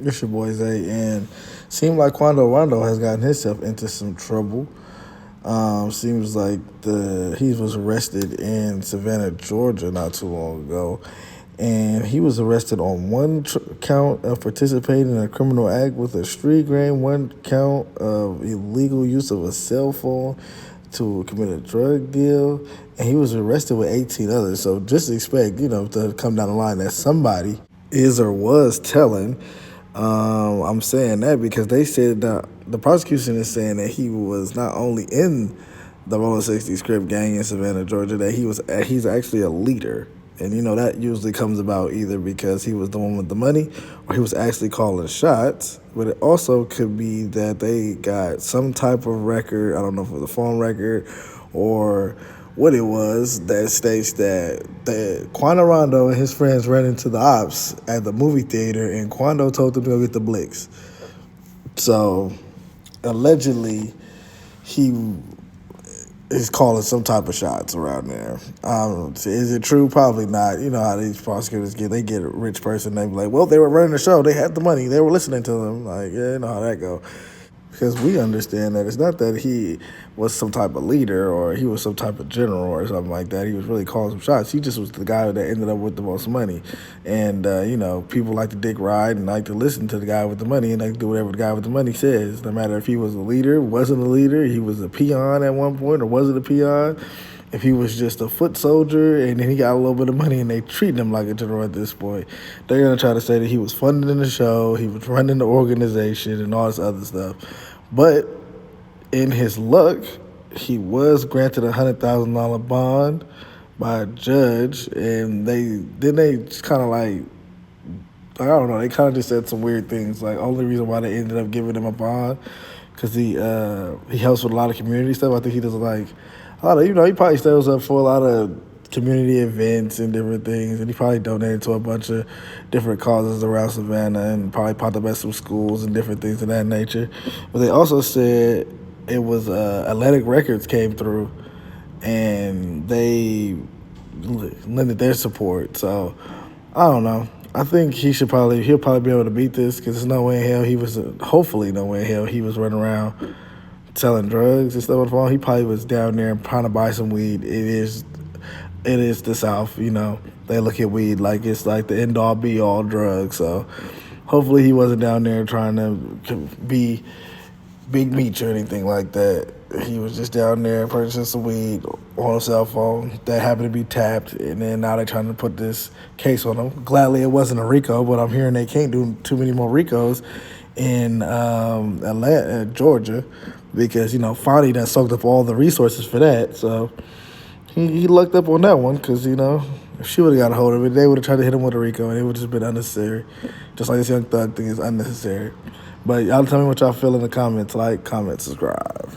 It's your boy Zay, and seemed like Quando Rondo has gotten himself into some trouble. Seems like he was arrested in Savannah, Georgia, not too long ago, and he was arrested on one count of participating in a criminal act with a street gang, one count of illegal use of a cell phone to commit a drug deal, and he was arrested with 18 others. So just expect, to come down the line that somebody is or was telling. I'm saying that because they said that the prosecution is saying that he was not only in the Roller 60 Script gang in Savannah, Georgia, that he's actually a leader. And that usually comes about either because he was the one with the money or he was actually calling shots. But it also could be that they got some type of record, I don't know if it was a phone record or what it was, that states that Quando Rondo and his friends ran into the ops at the movie theater and Quando told them to go get the Blicks. So allegedly he is calling some type of shots around there. Is it true? Probably not. You know how these prosecutors get. They get a rich person. They be like, well, they were running the show. They had the money. They were listening to them. Like, yeah, you know how that go. Because we understand that it's not that he was some type of leader or he was some type of general or something like that. He was really calling some shots. He just was the guy that ended up with the most money. And, people like to dick ride and like to listen to the guy with the money and like to do whatever the guy with the money says. No matter if he was a leader, wasn't a leader, he was a peon at one point or wasn't a peon. If he was just a foot soldier and then he got a little bit of money and they treat him like a general at this point, they're going to try to say that he was funding the show, he was running the organization and all this other stuff. But in his luck, he was granted a $100,000 bond by a judge, and they just kind of like, I don't know, they kind of just said some weird things. Like, only reason why they ended up giving him a bond because he helps with a lot of community stuff. I think he does like a lot of, he probably stands up for a lot of community events and different things, and he probably donated to a bunch of different causes around Savannah and probably popped up at some schools and different things of that nature. But they also said it was Atlantic Records came through and they lended their support. So I don't know. I think he'll probably be able to beat this because there's no way in hell hopefully no way in hell he was running around selling drugs and stuff on the phone. He probably was down there trying to buy some weed. It is the South, They look at weed like it's like the end-all, be-all drug. So hopefully he wasn't down there trying to be Big Meech or anything like that. He was just down there purchasing some weed on a cell phone that happened to be tapped, and then now they're trying to put this case on him. Gladly, it wasn't a RICO, but I'm hearing they can't do too many more RICOs in Atlanta, Georgia, because, Fonnie done soaked up all the resources for that. So he lucked up on that one because, if she would have got a hold of it, they would have tried to hit him with a RICO, and it would have just been unnecessary. Just like this Young Thug thing is unnecessary. But y'all tell me what y'all feel in the comments. Like, comment, subscribe.